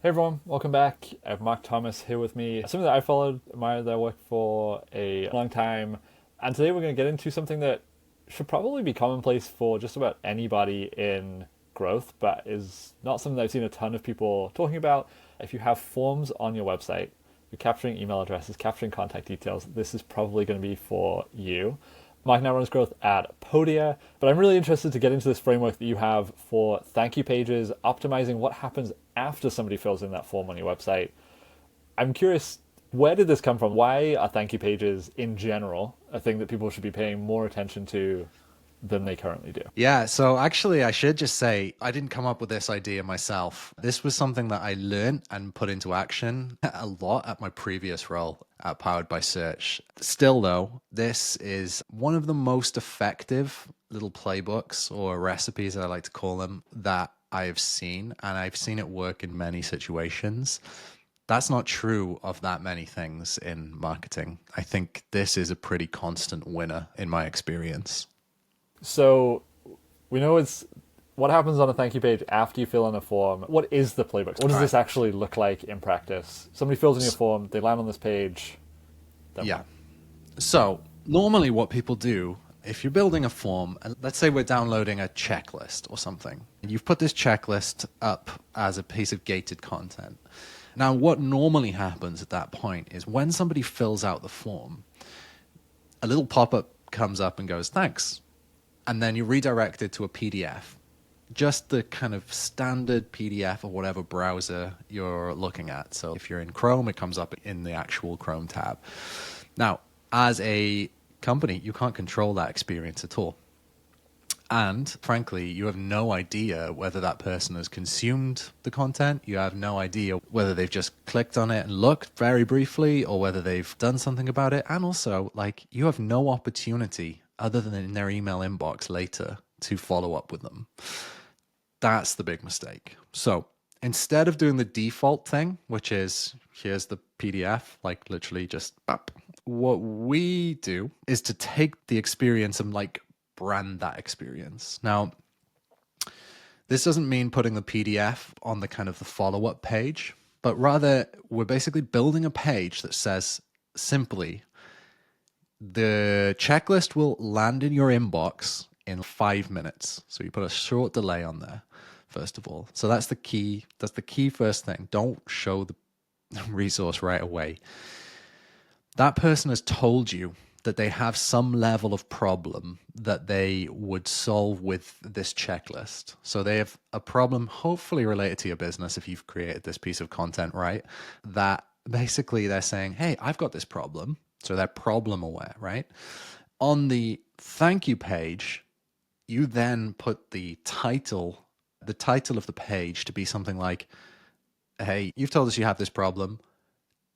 Hey everyone, welcome back. I have Marc Thomas here with me. Something that I followed, admired their work for a long time. And today we're going to get into something that should probably be commonplace for just about anybody in growth, but is not something that I've seen a ton of people talking about. If you have forms on your website, you're capturing email addresses, capturing contact details, this is probably going to be for you. Mark now runs growth at Podia, but I'm really interested to get into this framework that you have for thank you pages, optimizing what happens after somebody fills in that form on your website. I'm curious, where did this come from? Why are thank you pages in general a thing that people should be paying more attention to than they currently do? Yeah, so actually, I should just say I didn't come up with this idea myself. This was something that I learned and put into action a lot at my previous role at Powered by Search. Still, though, this is one of the most effective little playbooks or recipes, I like to call them, that I have seen, and I've seen it work in many situations. That's not true of that many things in marketing. I think this is a pretty constant winner in my experience. So we know it's what happens on a thank you page after you fill in a form. What is the playbook? What does All this right. actually look like in practice? Somebody fills in your form, they land on this page, then Yeah. what? So, normally, what people do, if you're building a form, and let's say we're downloading a checklist or something, and you've put this checklist up as a piece of gated content. Now, what normally happens at that point is when somebody fills out the form, a little pop up comes up and goes, thanks. And then you redirect it to a PDF, just the kind of standard PDF or whatever browser you're looking at. So if you're in Chrome, it comes up in the actual Chrome tab. Now, as a company, you can't control that experience at all. And frankly, you have no idea whether that person has consumed the content. You have no idea whether they've just clicked on it and looked very briefly or whether they've done something about it. And also, like, you have no opportunity other than in their email inbox later to follow up with them. That's the big mistake. So instead of doing the default thing, which is here's the PDF, like literally just up, what we do is to take the experience and like brand that experience. Now, this doesn't mean putting the PDF on the kind of the follow up page, but rather we're basically building a page that says simply the checklist will land in your inbox in 5 minutes. So you put a short delay on there, first of all. So that's the key. That's the key first thing. Don't show the resource right away. That person has told you that they have some level of problem that they would solve with this checklist. So they have a problem, hopefully related to your business if you've created this piece of content, right? That basically they're saying, hey, I've got this problem. So they're problem aware, right? On the thank you page, you then put the title of the page to be something like, hey, you've told us you have this problem.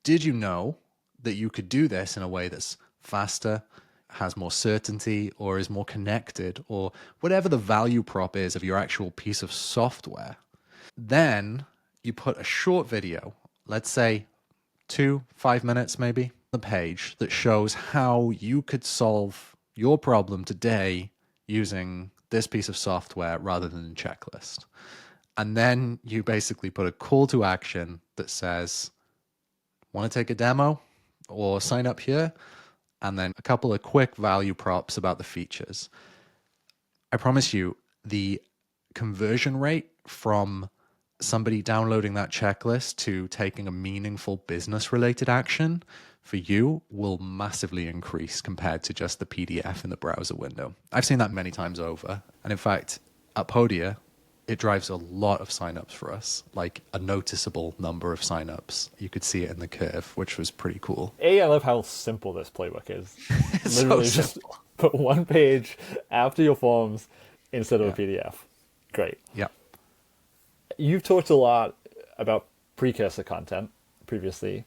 Did you know that you could do this in a way that's faster, has more certainty, or is more connected, or whatever the value prop is of your actual piece of software? Then you put a short video, let's say 5 minutes maybe, the page that shows how you could solve your problem today using this piece of software rather than a checklist. And then you basically put a call to action that says, want to take a demo or sign up here? And then a couple of quick value props about the features. I promise you, the conversion rate from somebody downloading that checklist to taking a meaningful business related action for you will massively increase compared to just the PDF in the browser window. I've seen that many times over. And in fact, at Podia, it drives a lot of signups for us, like a noticeable number of signups. You could see it in the curve, which was pretty cool. I love how simple this playbook is. It's so Literally just simple. put one page after your forms instead of a Yeah. PDF. Great. Yeah. You've talked a lot about precursor content previously.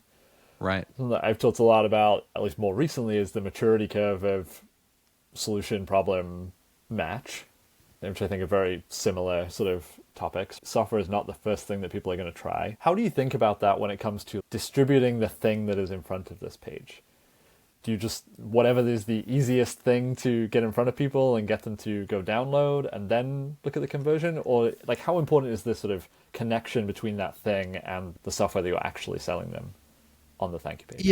Right. Something that I've talked a lot about, at least more recently, is the maturity curve of solution problem match, which I think are very similar sort of topics. Software is not the first thing that people are going to try. How do you think about that when it comes to distributing the thing that is in front of this page? Do you just, whatever is the easiest thing to get in front of people and get them to go download and then look at the conversion? Or like, how important is this sort of connection between that thing and the software that you're actually selling them on the thank you page?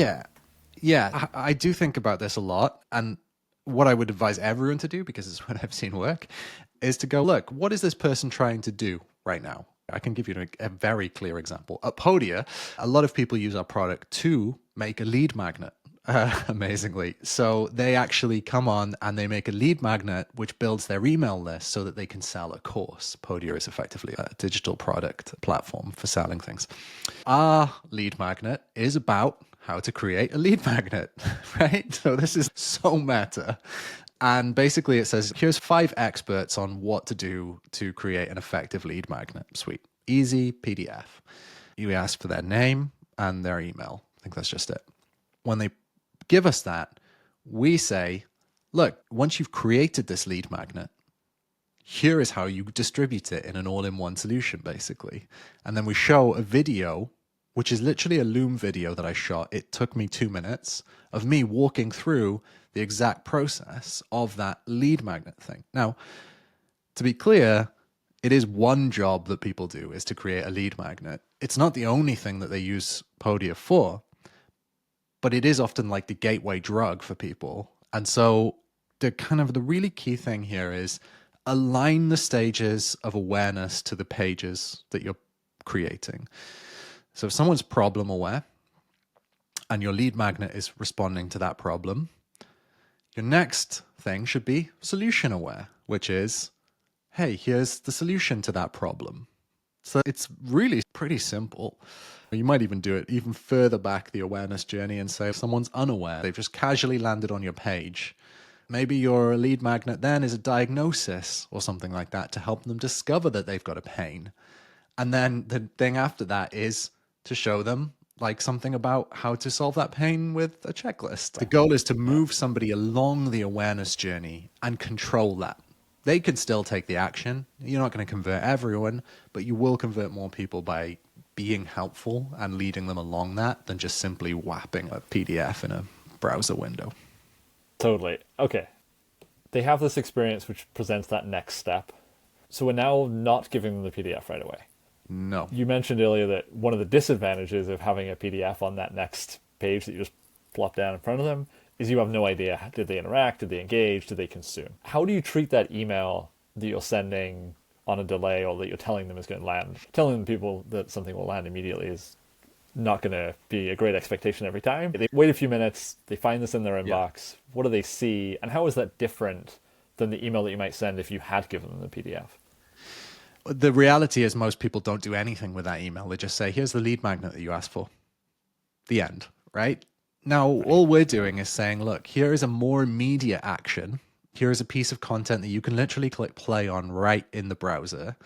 Yeah, I do think about this a lot. And what I would advise everyone to do, because it's what I've seen work, is to go, look, what is this person trying to do right now? I can give you a very clear example. At Podia, a lot of people use our product to make a lead magnet. Amazingly. So they actually come on and they make a lead magnet which builds their email list so that they can sell a course. Podia is effectively a digital product platform for selling things. Our lead magnet is about how to create a lead magnet, right? So this is so meta. And basically it says, here's 5 experts on what to do to create an effective lead magnet. Sweet. Easy PDF. You ask for their name and their email. I think that's just it. When they give us that, we say, look, once you've created this lead magnet, here is how you distribute it in an all-in-one solution, basically. And then we show a video, which is literally a Loom video that I shot. It took me 2 minutes of me walking through the exact process of that lead magnet thing. Now, to be clear, it is one job that people do, is to create a lead magnet. It's not the only thing that they use Podia for, but it is often like the gateway drug for people. And so the really key thing here is align the stages of awareness to the pages that you're creating. So if someone's problem aware and your lead magnet is responding to that problem, your next thing should be solution aware, which is, hey, here's the solution to that problem. So it's really pretty simple. You might even do it even further back the awareness journey and say if someone's unaware, they've just casually landed on your page. Maybe your lead magnet then is a diagnosis or something like that to help them discover that they've got a pain. And then the thing after that is to show them like something about how to solve that pain with a checklist. The goal is to move somebody along the awareness journey and control that. They can still take the action. You're not going to convert everyone, but you will convert more people by being helpful and leading them along that than just simply whapping a PDF in a browser window. Totally. Okay. They have this experience which presents that next step. So we're now not giving them the PDF right away. No. You mentioned earlier that one of the disadvantages of having a PDF on that next page that you just plop down in front of them is you have no idea, did they interact, did they engage, did they consume? How do you treat that email that you're sending on a delay or that you're telling them is going to land? Telling people that something will land immediately is not going to be a great expectation every time. They wait a few minutes, they find this in their inbox. Yeah. What do they see? And how is that different than the email that you might send if you had given them the PDF? The reality is most people don't do anything with that email. They just say, here's the lead magnet that you asked for. The end, right? Now, all we're doing is saying, look, here is a more immediate action. Here is a piece of content that you can literally click play on right in the browser.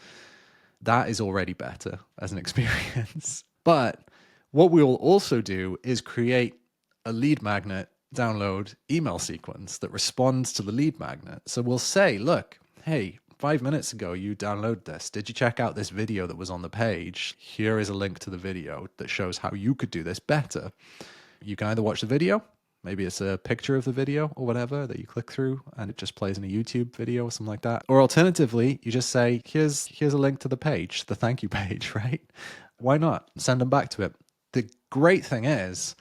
That is already better as an experience. But what we will also do is create a lead magnet download email sequence that responds to the lead magnet. So we'll say, look, hey, 5 minutes ago, you downloaded this. Did you check out this video that was on the page? Here is a link to the video that shows how you could do this better. You can either watch the video, maybe it's a picture of the video or whatever that you click through and it just plays in a YouTube video or something like that. Or alternatively, you just say, here's a link to the page, the thank you page, right? Why not? Send them back to it. The great thing is,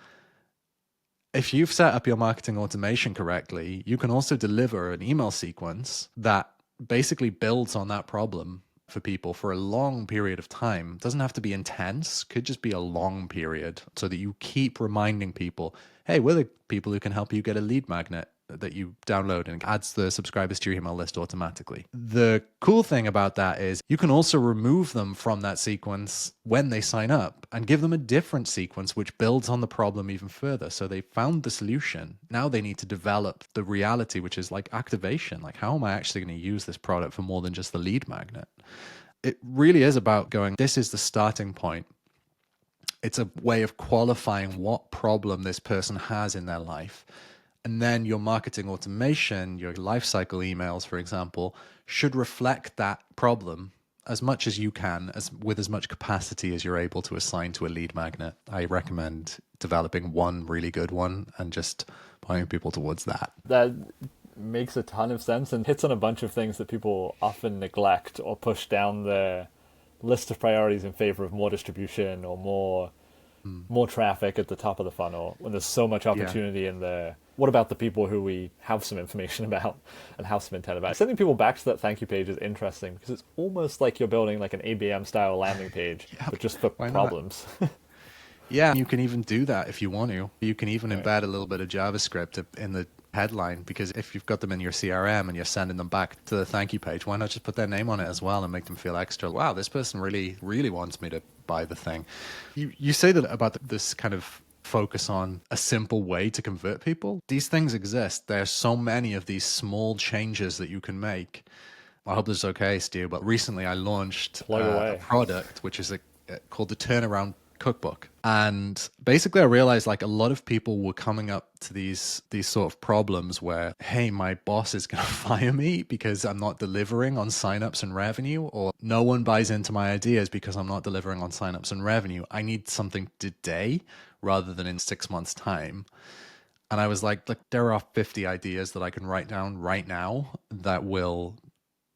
if you've set up your marketing automation correctly, you can also deliver an email sequence that basically builds on that problem for people for a long period of time. It doesn't have to be intense, could just be a long period so that you keep reminding people, hey, we're the people who can help you get a lead magnet that you download and adds the subscribers to your email list automatically. The cool thing about that is you can also remove them from that sequence when they sign up and give them a different sequence which builds on the problem even further. So they found the solution. Now they need to develop the reality, which is like activation. Like, how am I actually going to use this product for more than just the lead magnet? It really is about going, this is the starting point. It's a way of qualifying what problem this person has in their life. And then your marketing automation, your lifecycle emails, for example, should reflect that problem as much as you can, with as much capacity as you're able to assign to a lead magnet. I recommend developing one really good one and just pointing people towards that. That makes a ton of sense and hits on a bunch of things that people often neglect or push down the list of priorities in favor of more distribution or more traffic at the top of the funnel when there's so much opportunity in there. What about the people who we have some information about and have some intent about? Sending people back to that thank you page is interesting because it's almost like you're building like an ABM style landing page, but just for problems. Yeah, you can even do that if you want to. You can even embed a little bit of JavaScript in the headline, because if you've got them in your CRM and you're sending them back to the thank you page, why not just put their name on it as well and make them feel extra? Wow, this person really, really wants me to buy the thing. You say that about this kind of focus on a simple way to convert people. These things exist. There's so many of these small changes that you can make. I hope this is okay, Stu, but recently I launched a product which is called the Turnaround Cookbook. And basically I realized like a lot of people were coming up to these sort of problems where, hey, my boss is going to fire me because I'm not delivering on signups and revenue, or no one buys into my ideas because I'm not delivering on signups and revenue. I need something today rather than in 6 months' time. And I was like, look, there are 50 ideas that I can write down right now that will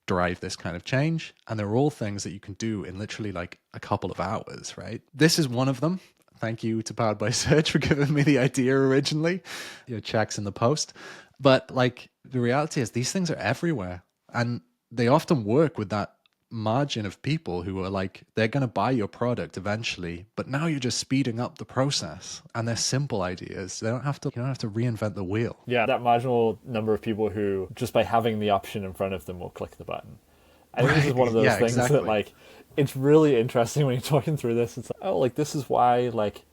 drive this kind of change, and they're all things that you can do in literally like a couple of hours, right? This is one of them. Thank you to Powered by Search for giving me the idea originally. Your checks in the post. But like the reality is these things are everywhere, and they often work with that margin of people who are like, they're going to buy your product eventually, but now you're just speeding up the process, and they're simple ideas. You don't have to reinvent the wheel. Yeah, that marginal number of people who just by having the option in front of them will click the button. I think this is one of those things that like, it's really interesting when you're talking through this. It's like, oh, like this is why like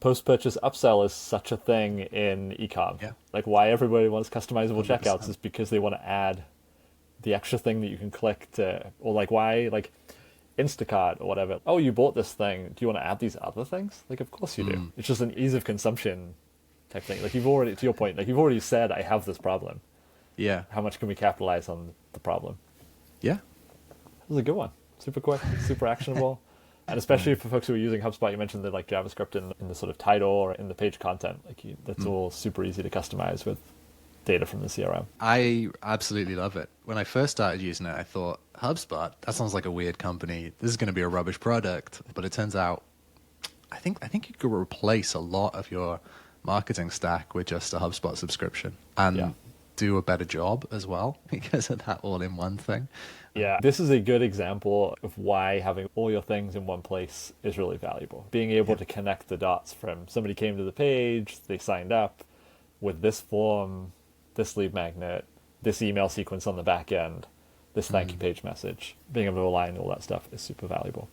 post-purchase upsell is such a thing in e-com. Yeah. Like why everybody wants customizable 100%. Checkouts is because they want to add the extra thing that you can click to, or like why like Instacart or whatever. Oh, you bought this thing. Do you want to add these other things? Like, of course you do. It's just an ease of consumption type thing. Like you've already, to your point, like you've already said, I have this problem. Yeah. How much can we capitalize on the problem? Yeah. This was a good one. Super quick, super actionable. And especially for folks who are using HubSpot, you mentioned that like JavaScript in the sort of title or in the page content, like that's all super easy to customize with data from the CRM. I absolutely love it. When I first started using it, I thought, HubSpot, that sounds like a weird company. This is going to be a rubbish product. But it turns out, I think you could replace a lot of your marketing stack with just a HubSpot subscription and do a better job as well because of that all-in-one thing. Yeah, this is a good example of why having all your things in one place is really valuable. Being able to connect the dots from somebody came to the page, they signed up with this form, this lead magnet, this email sequence on the back end, this thank you page message. Being able to align all that stuff is super valuable.